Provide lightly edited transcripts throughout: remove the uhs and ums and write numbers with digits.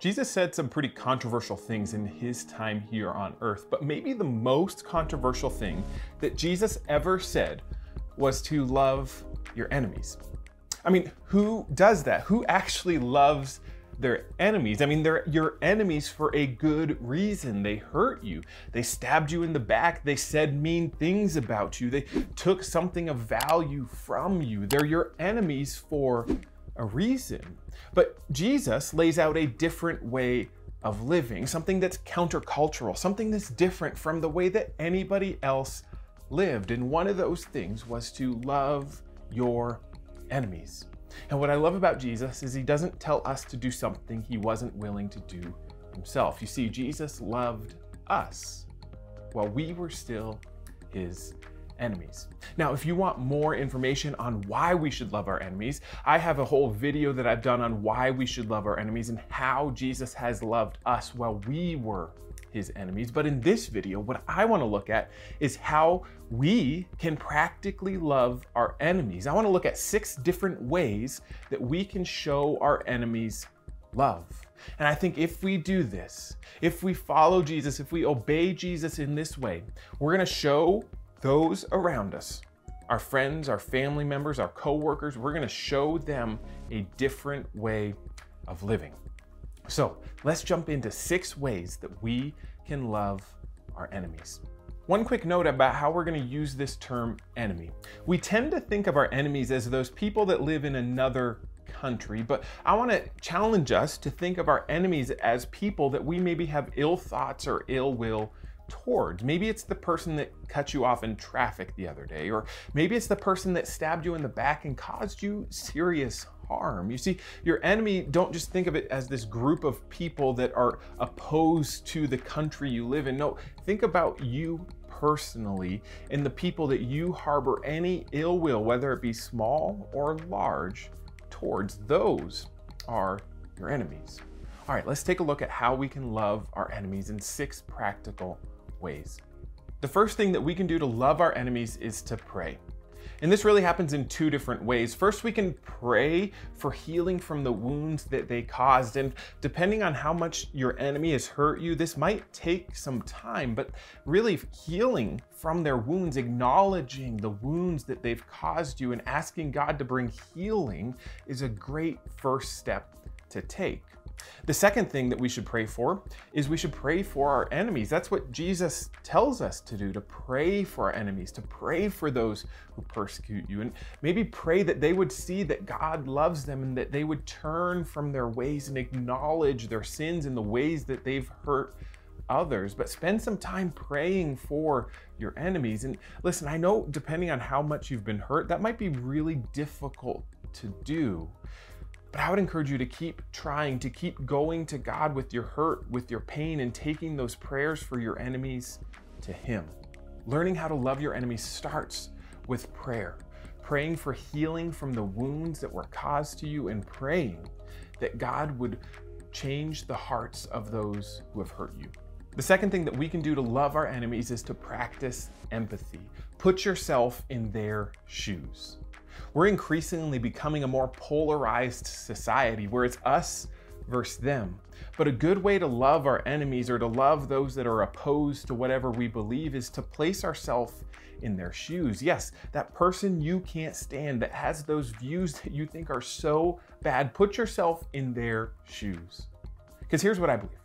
Jesus said some pretty controversial things in his time here on earth, but maybe the most controversial thing that Jesus ever said was to love your enemies. I mean, who does that? Who actually loves their enemies? I mean, they're your enemies for a good reason. They hurt you. They stabbed you in the back. They said mean things about you. They took something of value from you. They're your enemies for a reason. But Jesus lays out a different way of living, something that's countercultural, something that's different from the way that anybody else lived. And one of those things was to love your enemies. And what I love about Jesus is he doesn't tell us to do something he wasn't willing to do himself. You see, Jesus loved us while we were still his enemies. Now, if you want more information on why we should love our enemies, I have a whole video that I've done on why we should love our enemies and how Jesus has loved us while we were his enemies. But in this video, what I want to look at is how we can practically love our enemies. I want to look at 6 different ways that we can show our enemies love. And I think if we do this, if we follow Jesus, if we obey Jesus in this way, we're going to show those around us, our friends, our family members, our coworkers, we're going to show them a different way of living. So let's jump into 6 ways that we can love our enemies. One quick note about how we're going to use this term enemy. We tend to think of our enemies as those people that live in another country, but I want to challenge us to think of our enemies as people that we maybe have ill thoughts or ill will towards. Maybe it's the person that cut you off in traffic the other day, or maybe it's the person that stabbed you in the back and caused you serious harm. You see, your enemy, don't just think of it as this group of people that are opposed to the country you live in. No, think about you personally and the people that you harbor any ill will, whether it be small or large, towards. Those are your enemies. All right, let's take a look at how we can love our enemies in 6 practical ways. The first thing that we can do to love our enemies is to pray. And this really happens in 2 different ways. First, we can pray for healing from the wounds that they caused. And depending on how much your enemy has hurt you, this might take some time, but really healing from their wounds, acknowledging the wounds that they've caused you and asking God to bring healing is a great first step to take. The second thing that we should pray for is we should pray for our enemies. That's what Jesus tells us to do, to pray for our enemies, to pray for those who persecute you, and maybe pray that they would see that God loves them and that they would turn from their ways and acknowledge their sins and the ways that they've hurt others. But spend some time praying for your enemies. And listen, I know depending on how much you've been hurt, that might be really difficult to do. But I would encourage you to keep trying, to keep going to God with your hurt, with your pain, and taking those prayers for your enemies to Him. Learning how to love your enemies starts with prayer. Praying for healing from the wounds that were caused to you and praying that God would change the hearts of those who have hurt you. The second thing that we can do to love our enemies is to practice empathy. Put yourself in their shoes. We're increasingly becoming a more polarized society where it's us versus them. But a good way to love our enemies or to love those that are opposed to whatever we believe is to place ourselves in their shoes. Yes, that person you can't stand that has those views that you think are so bad, put yourself in their shoes. Because here's what I believe.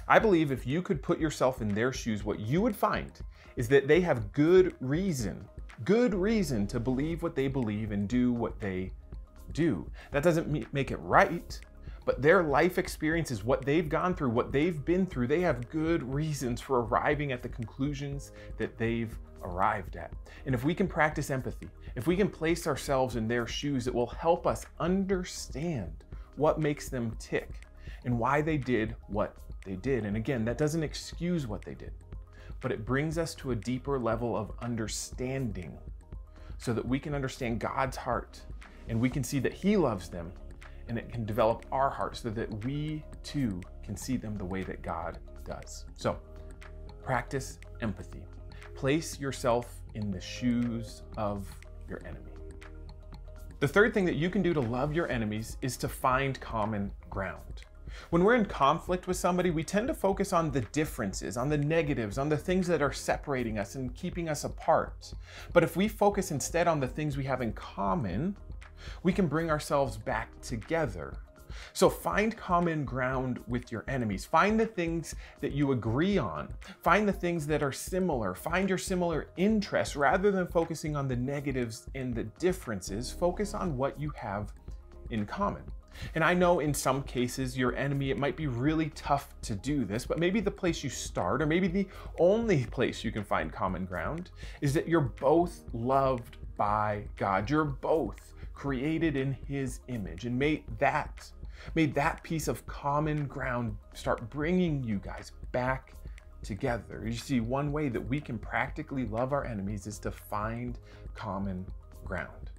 I believe if you could put yourself in their shoes, what you would find is that they have good reason to believe what they believe and do what they do. That doesn't make it right, but their life experience is what they've gone through, what they've been through. They have good reasons for arriving at the conclusions that they've arrived at. And if we can practice empathy, if we can place ourselves in their shoes, it will help us understand what makes them tick and why they did what they did. And again, that doesn't excuse what they did, but it brings us to a deeper level of understanding so that we can understand God's heart and we can see that He loves them, and it can develop our hearts so that we too can see them the way that God does. So practice empathy. Place yourself in the shoes of your enemy. The third thing that you can do to love your enemies is to find common ground. When we're in conflict with somebody, we tend to focus on the differences, on the negatives, on the things that are separating us and keeping us apart. But if we focus instead on the things we have in common, we can bring ourselves back together. So find common ground with your enemies. Find the things that you agree on. Find the things that are similar. Find your similar interests. Rather than focusing on the negatives and the differences, focus on what you have in common. And I know in some cases, your enemy, it might be really tough to do this, but maybe the place you start, or maybe the only place you can find common ground, is that you're both loved by God. You're both created in His image, and may that piece of common ground start bringing you guys back together. You see, one way that we can practically love our enemies is to find common ground.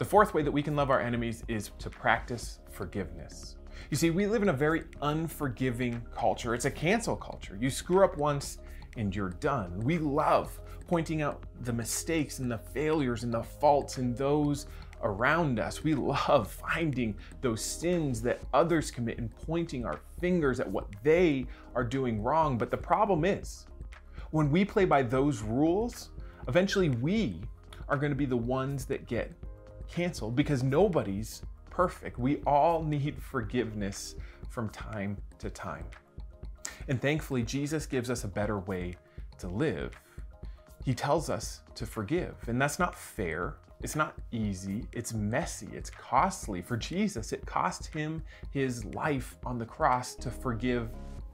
The fourth way that we can love our enemies is to practice forgiveness. You see, we live in a very unforgiving culture. It's a cancel culture. You screw up once and you're done. We love pointing out the mistakes and the failures and the faults in those around us. We love finding those sins that others commit and pointing our fingers at what they are doing wrong. But the problem is, when we play by those rules, eventually we are going to be the ones that get canceled, because nobody's perfect. We all need forgiveness from time to time. And thankfully, Jesus gives us a better way to live. He tells us to forgive, and that's not fair. It's not easy. It's messy. It's costly. For Jesus, it cost Him His life on the cross to forgive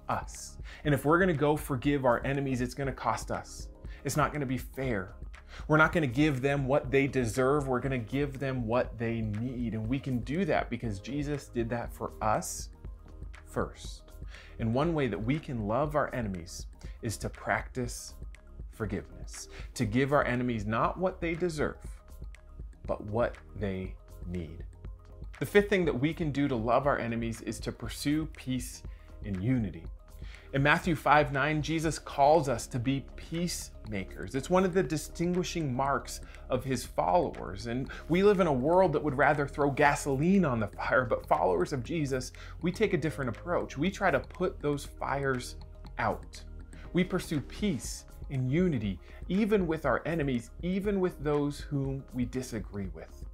us. And if we're going to go forgive our enemies, it's going to cost us. It's not going to be fair. We're not going to give them what they deserve. We're going to give them what they need. And we can do that because Jesus did that for us first. And one way that we can love our enemies is to practice forgiveness, to give our enemies not what they deserve, but what they need. The fifth thing that we can do to love our enemies is to pursue peace and unity. In Matthew 5:9, Jesus calls us to be peacemakers. It's one of the distinguishing marks of His followers. And we live in a world that would rather throw gasoline on the fire, but followers of Jesus, we take a different approach. We try to put those fires out. We pursue peace and unity, even with our enemies, even with those whom we disagree with.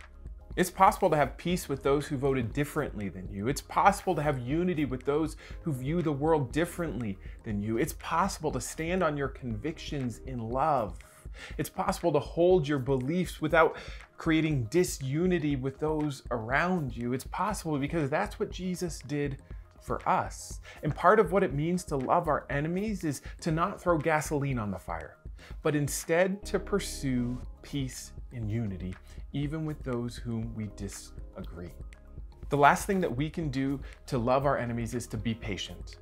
It's possible to have peace with those who voted differently than you. It's possible to have unity with those who view the world differently than you. It's possible to stand on your convictions in love. It's possible to hold your beliefs without creating disunity with those around you. It's possible because that's what Jesus did for us. And part of what it means to love our enemies is to not throw gasoline on the fire, but instead to pursue peace and unity, even with those whom we disagree. The last thing that we can do to love our enemies is to be patient.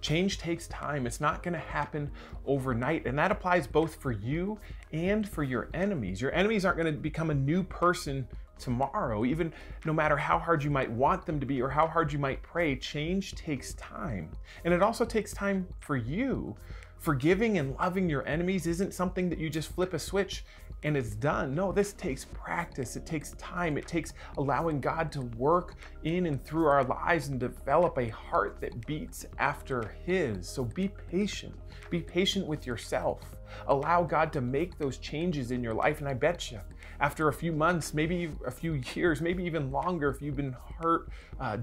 Change takes time. It's not going to happen overnight. And that applies both for you and for your enemies. Your enemies aren't going to become a new person tomorrow, even no matter how hard you might want them to be or how hard you might pray. Change takes time. And it also takes time for you. Forgiving and loving your enemies isn't something that you just flip a switch and it's done. No, this takes practice. It takes time. It takes allowing God to work in and through our lives and develop a heart that beats after His. So be patient. Be patient with yourself. Allow God to make those changes in your life. And I bet you, after a few months, maybe a few years, maybe even longer, if you've been hurt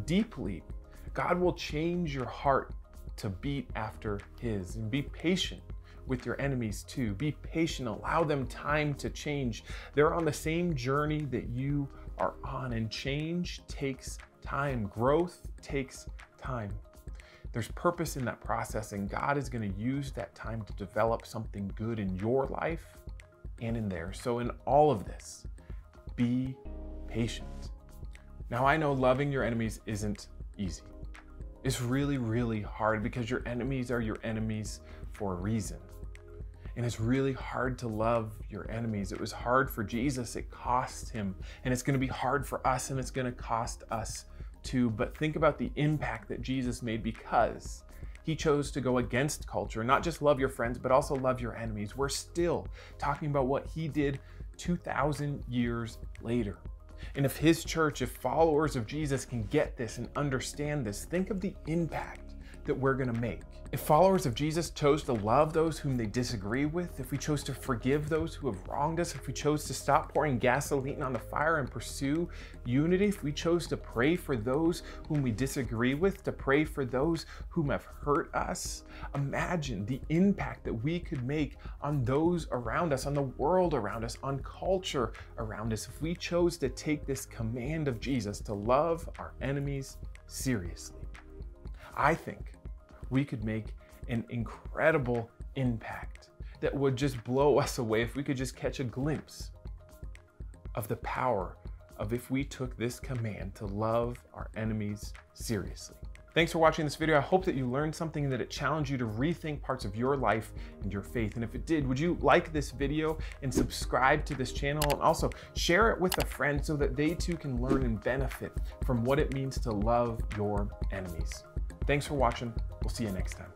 deeply, God will change your heart to beat after His. And be patient with your enemies too. Be patient. Allow them time to change. They're on the same journey that you are on, and change takes time. Growth takes time. There's purpose in that process, and God is going to use that time to develop something good in your life and in theirs. So in all of this, be patient. Now, I know loving your enemies isn't easy. It's really, really hard because your enemies are your enemies for a reason. And it's really hard to love your enemies. It was hard for Jesus. It cost Him. And it's going to be hard for us, and it's going to cost us too. But think about the impact that Jesus made because He chose to go against culture, not just love your friends, but also love your enemies. We're still talking about what He did 2,000 years later. And if his church, if followers of Jesus can get this and understand this, think of the impact that we're going to make. If followers of Jesus chose to love those whom they disagree with, if we chose to forgive those who have wronged us, if we chose to stop pouring gasoline on the fire and pursue unity, if we chose to pray for those whom we disagree with, to pray for those whom have hurt us, imagine the impact that we could make on those around us, on the world around us, on culture around us, if we chose to take this command of Jesus to love our enemies seriously. I think we could make an incredible impact that would just blow us away if we could just catch a glimpse of the power of if we took this command to love our enemies seriously. Thanks for watching this video. I hope that you learned something and that it challenged you to rethink parts of your life and your faith. And if it did, would you like this video and subscribe to this channel, and also share it with a friend so that they too can learn and benefit from what it means to love your enemies. Thanks for watching. We'll see you next time.